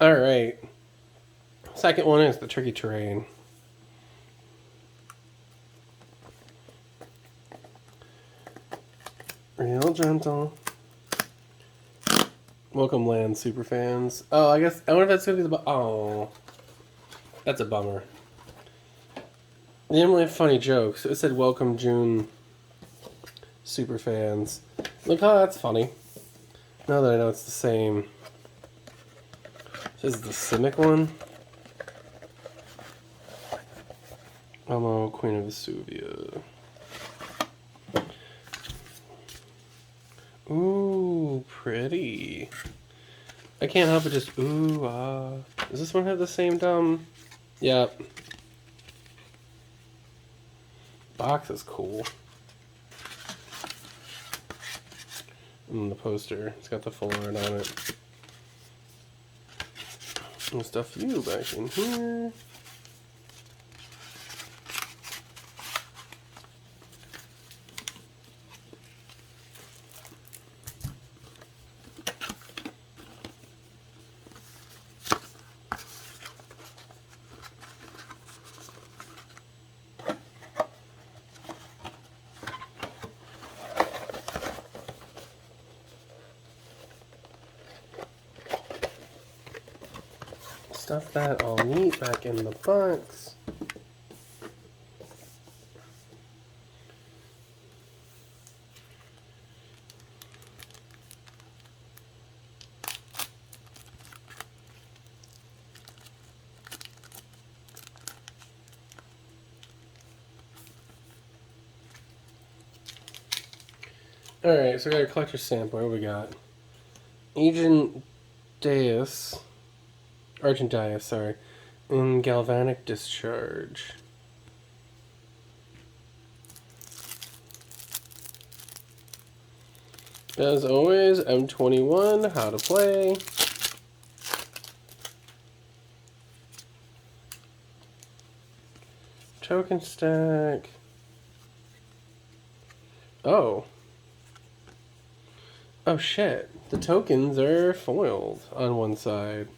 Alright. Second one is the Tricky Terrain. Real gentle. Welcome land superfans. Oh, I guess I wonder if that's gonna be the oh. That's a bummer. They didn't really have funny jokes. It said welcome June superfans. Look, oh, that's funny. Now that I know it's the same. This is the Cynic one. Elmo, Queen of Vesuvia. Ooh, pretty. I can't help but just ooh, Does this one have the same dumb? Yep. Box is cool. And the poster, it's got the full art on it. And stuff you back in here. Stuff that all neat back in the box. Alright, so we got a collector's sample. What do we got? Argent Dias, sorry. And Galvanic Discharge. As always, M21, how to play. Token stack. Oh. Oh shit. The tokens are foiled on one side.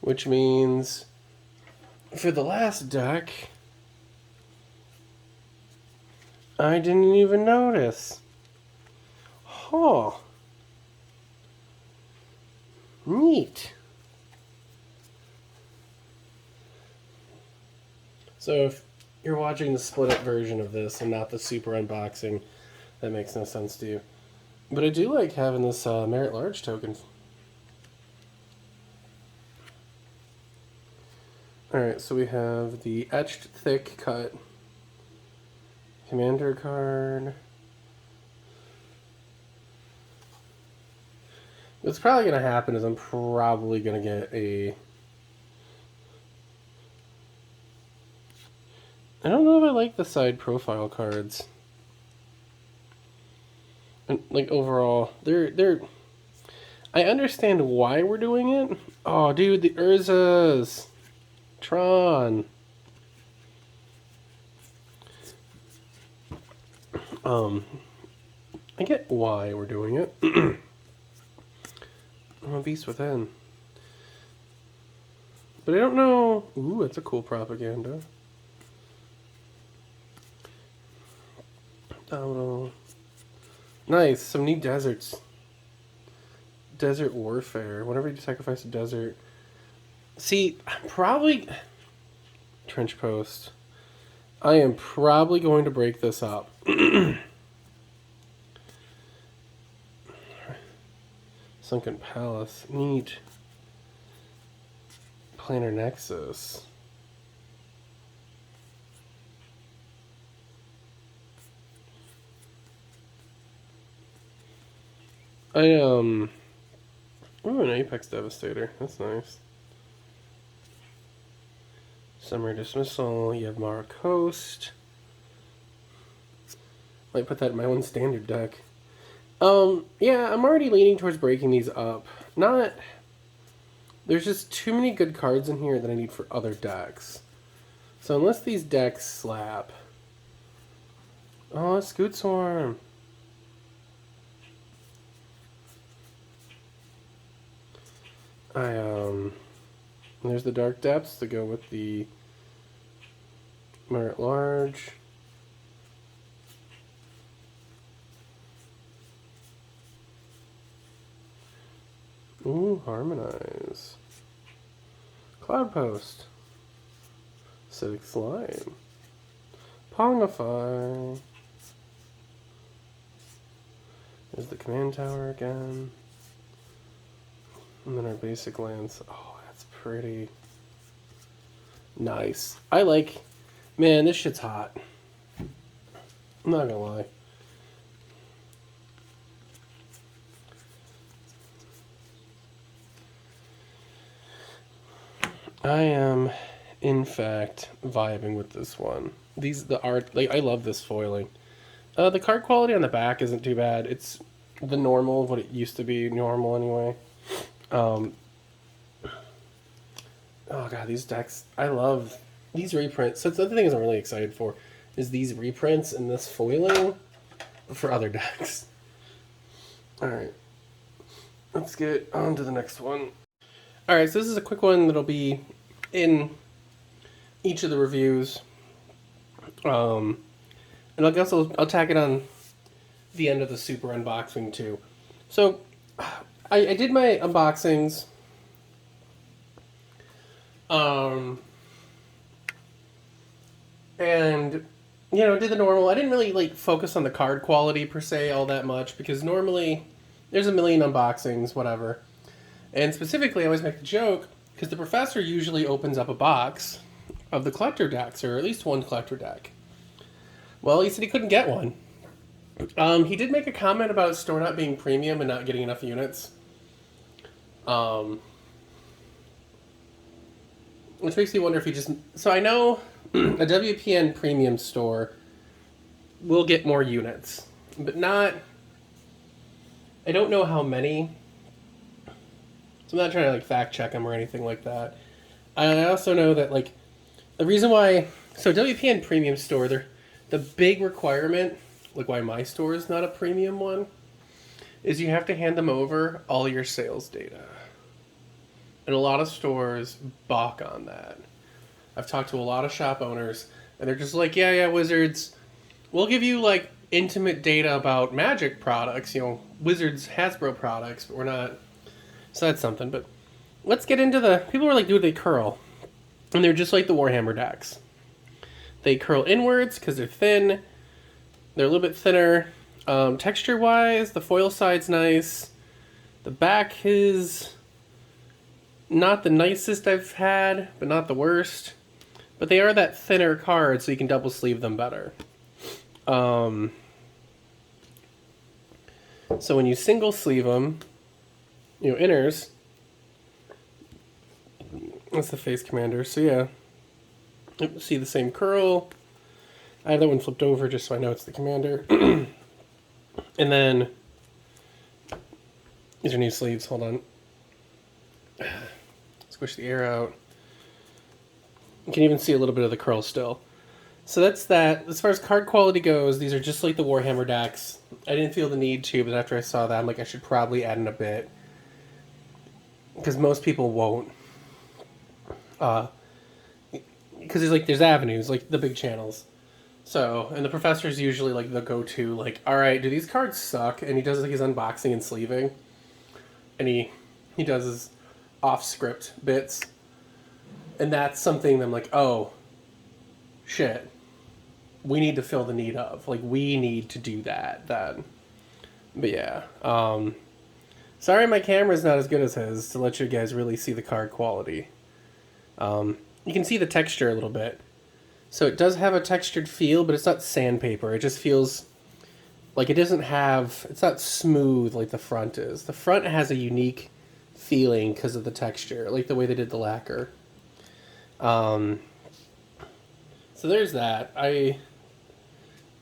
Which means for the last deck, I didn't even notice. Huh. Neat. So if you're watching the split up version of this and not the super unboxing, that makes no sense to you. But I do like having this Merit Large token. Alright, so we have the Etched Thick Cut Commander card. What's probably going to happen is I'm probably going to get a... I don't know if I like the side profile cards. And, like, overall, they're... I understand why we're doing it. Oh, dude, the Urzas! Tron! I get why we're doing it. I'm a beast within. But I don't know... Ooh, that's a cool propaganda. Oh, nice, some neat deserts. Desert warfare. Whenever you sacrifice a desert. See, I'm probably... Trench post. I am probably going to break this up. Sunken Palace. Neat. Planar Nexus. Ooh, an Apex Devastator. That's nice. Summer Dismissal. You have Mara Coast. Might put that in my own standard deck. Yeah, I'm already leaning towards breaking these up. Not... There's just too many good cards in here that I need for other decks. So unless these decks slap... Oh, Scoot Swarm. There's the Dark Depths to go with the Merit Large. Ooh, Harmonize. Cloud Post. Acidic Slime. Pongify. There's the Command Tower again. And then our basic lands. Oh, that's pretty. Nice. I like... Man, this shit's hot. I'm not gonna lie. I am, in fact, vibing with this one. The art, like, I love this foiling. The card quality on the back isn't too bad. It's the normal, what it used to be, normal anyway. Oh god, these decks, I love these reprints. So the other thing I'm really excited for is these reprints and this foiling for other decks. Alright, let's get on to the next one. Alright, so this is a quick one that'll be in each of the reviews. And I guess I'll tack it on the end of the super unboxing too. So I did my unboxings. And you know, did the normal. I didn't really like focus on the card quality per se all that much because normally there's a million unboxings, whatever. And specifically, I always make the joke because the professor usually opens up a box of the collector decks, or at least one collector deck. Well, he said he couldn't get one. He did make a comment about his store not being premium and not getting enough units. Which makes me wonder if he just... So I know a WPN premium store will get more units, but not... I don't know how many. So I'm not trying to like fact check them or anything like that. I also know that like the reason why... So WPN premium store, the big requirement, like why my store is not a premium one, is you have to hand them over all your sales data. And a lot of stores balk on that. I've talked to a lot of shop owners, and they're just like, yeah, Wizards, we'll give you, like, intimate data about Magic products, you know, Wizards Hasbro products, but we're not... So that's something, but let's get into the... People are like, dude, they curl. And they're just like the Warhammer decks. They curl inwards because they're thin. They're a little bit thinner. Texture-wise, the foil side's nice. The back is... not the nicest I've had, but not the worst. But they are that thinner card, so you can double sleeve them better. So when you single sleeve them, you know, inners, that's the face commander. So yeah, see the same curl. I have that one flipped over just so I know it's the commander. And then these are new sleeves. Hold on. Squish the air out. You can even see a little bit of the curl still. So that's that. As far as card quality goes, these are just like the Warhammer decks. I didn't feel the need to, but after I saw that, I'm like, I should probably add in a bit. Because most people won't. Because there's avenues, like the big channels. So, and the professor's usually like the go-to, like, alright, do these cards suck? And he does like his unboxing and sleeving. And he does his off-script bits. And that's something I'm like, oh, shit. We need to fill the need of. Like, we need to do that then. But yeah. Sorry my camera's not as good as his to let you guys really see the card quality. You can see the texture a little bit. So it does have a textured feel, but it's not sandpaper. It just feels like it doesn't have... It's not smooth like the front is. The front has a unique feeling because of the texture, like the way they did the lacquer. So there's that.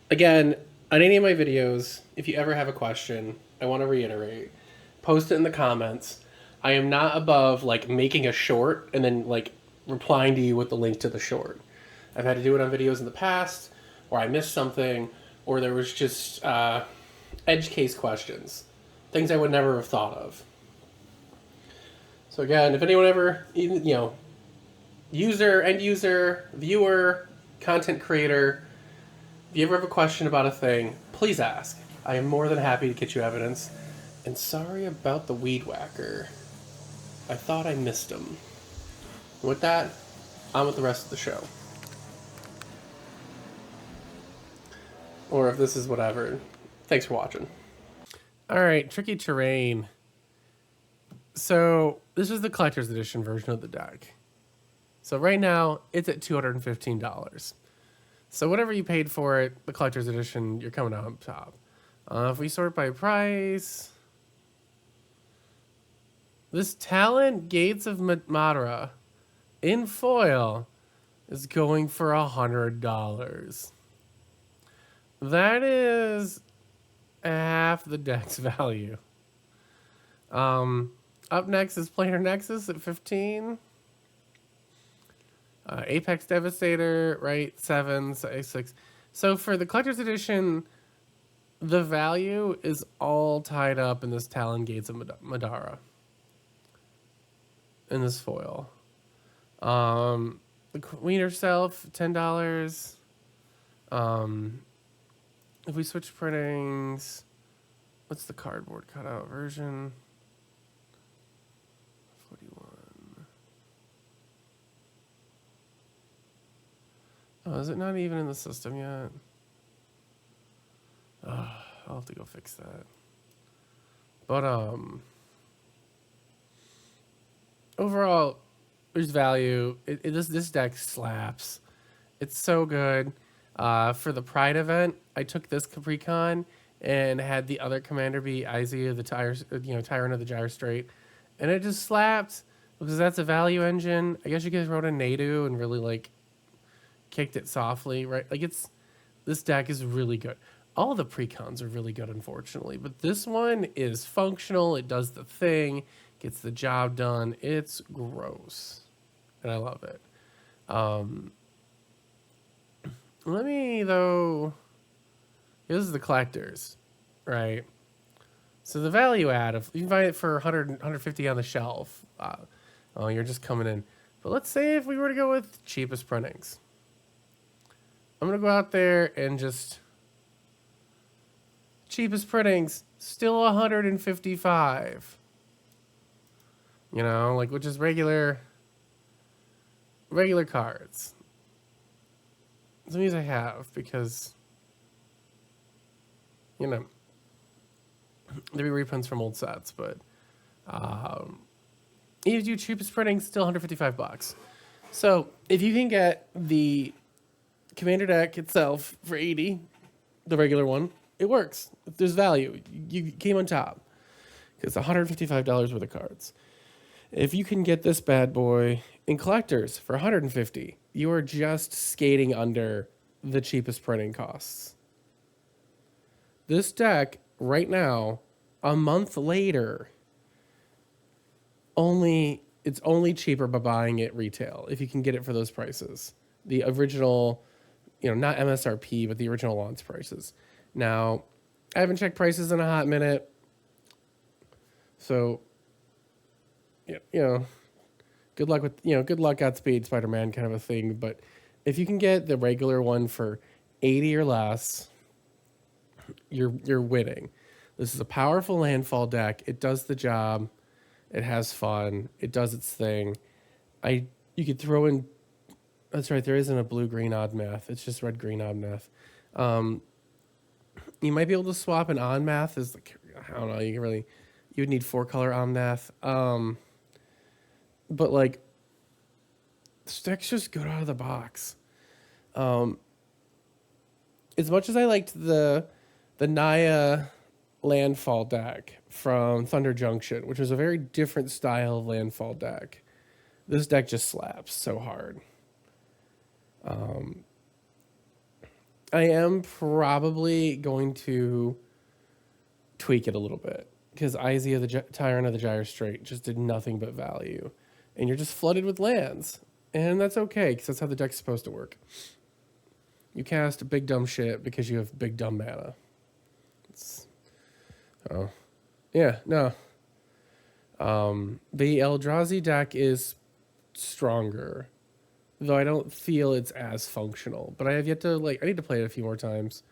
Again, on any of my videos, if you ever have a question, I want to reiterate, post it in the comments. I am not above like making a short and then like replying to you with the link to the short. I've had to do it on videos in the past, or I missed something, or there was just edge case questions, things I would never have thought of. So again, if anyone ever, you know, user, end user, viewer, content creator, if you ever have a question about a thing, please ask. I am more than happy to get you evidence. And sorry about the weed whacker. I thought I missed him. With that, on with the rest of the show. Or if this is whatever. Thanks for watching. Alright, Tricky Terrain. So, this is the collector's edition version of the deck. So right now, it's at $215. So whatever you paid for it, the collector's edition, you're coming out on top. If we sort by price... This Talent Gates of Madara in foil is going for $100. That is half the deck's value. Up next is Planar Nexus at 15. Apex Devastator, right? 7, 6. So for the collector's edition, the value is all tied up in this Talon Gates of Madara. In this foil. The Queen herself, $10. If we switch printings, what's the cardboard cutout version? 41. Oh, is it not even in the system yet? Oh, I'll have to go fix that. But, overall, there's value. This deck slaps. It's so good. For the Pride event, I took this Precon and had the other commander be Izzy of the Tyrant of the Gyre Strait, and it just slapped because that's a value engine. I guess you guys wrote a Nadu and really like kicked it softly, right? Like this deck is really good. All the Precons are really good, unfortunately, but this one is functional. It does the thing, gets the job done. It's gross, and I love it. Let me, though, this is the collectors, right? So the value add, if you can buy it for 100, 150 on the shelf, oh, you're just coming in. But let's say if we were to go with cheapest printings. I'm going to go out there and just, cheapest printings, still 155. You know, like, which is regular cards. Some of these I have because, you know, there be reprints from old sets, but even if you cheapest printing, still $155. So if you can get the Commander deck itself for $80, the regular one, it works. There's value. You came on top because it's $155 worth of cards. If you can get this bad boy in collectors for $150, you are just skating under the cheapest printing costs. This deck, right now, a month later, it's only cheaper by buying it retail if you can get it for those prices. The original, you know, not MSRP, but the original launch prices. Now, I haven't checked prices in a hot minute, so you know, good luck, Godspeed, Spider-Man kind of a thing. But if you can get the regular one for 80 or less, you're winning. This is a powerful landfall deck. It does the job. It has fun. It does its thing. You could throw in. That's right. There isn't a blue-green odd math. It's just red-green odd math. You might be able to swap an on math. Is like, I don't know. You would need 4-color on math. But like, this deck's just good out of the box. As much as I liked the Naya landfall deck from Thunder Junction, which was a very different style of landfall deck, this deck just slaps so hard. I am probably going to tweak it a little bit because Izzy of the Tyrant of the Gyre Strait just did nothing but value. And you're just flooded with lands. And that's okay, because that's how the deck's supposed to work. You cast big dumb shit because you have big dumb mana. Yeah, no. The Eldrazi deck is stronger, though I don't feel it's as functional. But I have yet to I need to play it a few more times.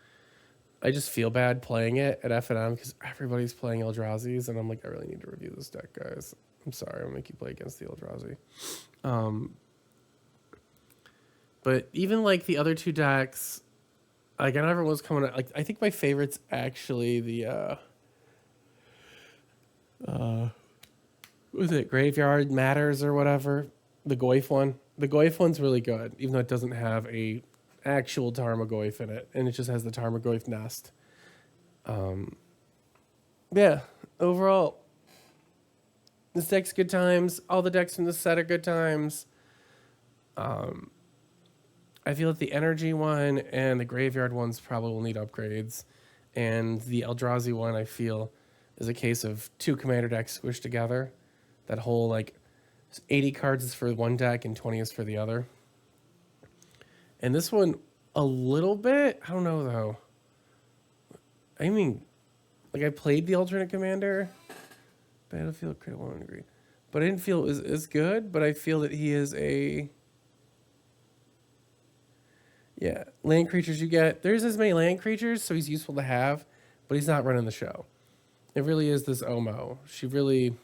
I just feel bad playing it at FNM because everybody's playing Eldrazi's, and I'm like, I really need to review this deck, guys. I'm sorry, I'll make you play against the Eldrazi. But even the other two decks, I never was coming out. I think my favorite's actually the what was it, Graveyard Matters or whatever, the Goyf one. The Goyf one's really good, even though it doesn't have a actual Tarmogoyf in it, and it just has the Tarmogoyf nest. Yeah, overall, this deck's good times. All the decks from this set are good times. I feel that the Energy one and the Graveyard ones probably will need upgrades, and the Eldrazi one I feel is a case of two commander decks squished together. That whole 80 cards is for one deck and 20 is for the other. And this one, a little bit, I don't know though. I mean, I played the alternate commander, Battlefield Crit 1 agree, but I didn't feel it was as good. But I feel that he is land creatures you get. There's as many land creatures, so he's useful to have, but he's not running the show. It really is this Omo. She really,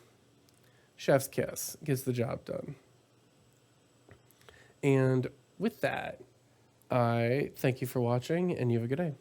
chef's kiss, gets the job done. And with that, I thank you for watching, and you have a good day.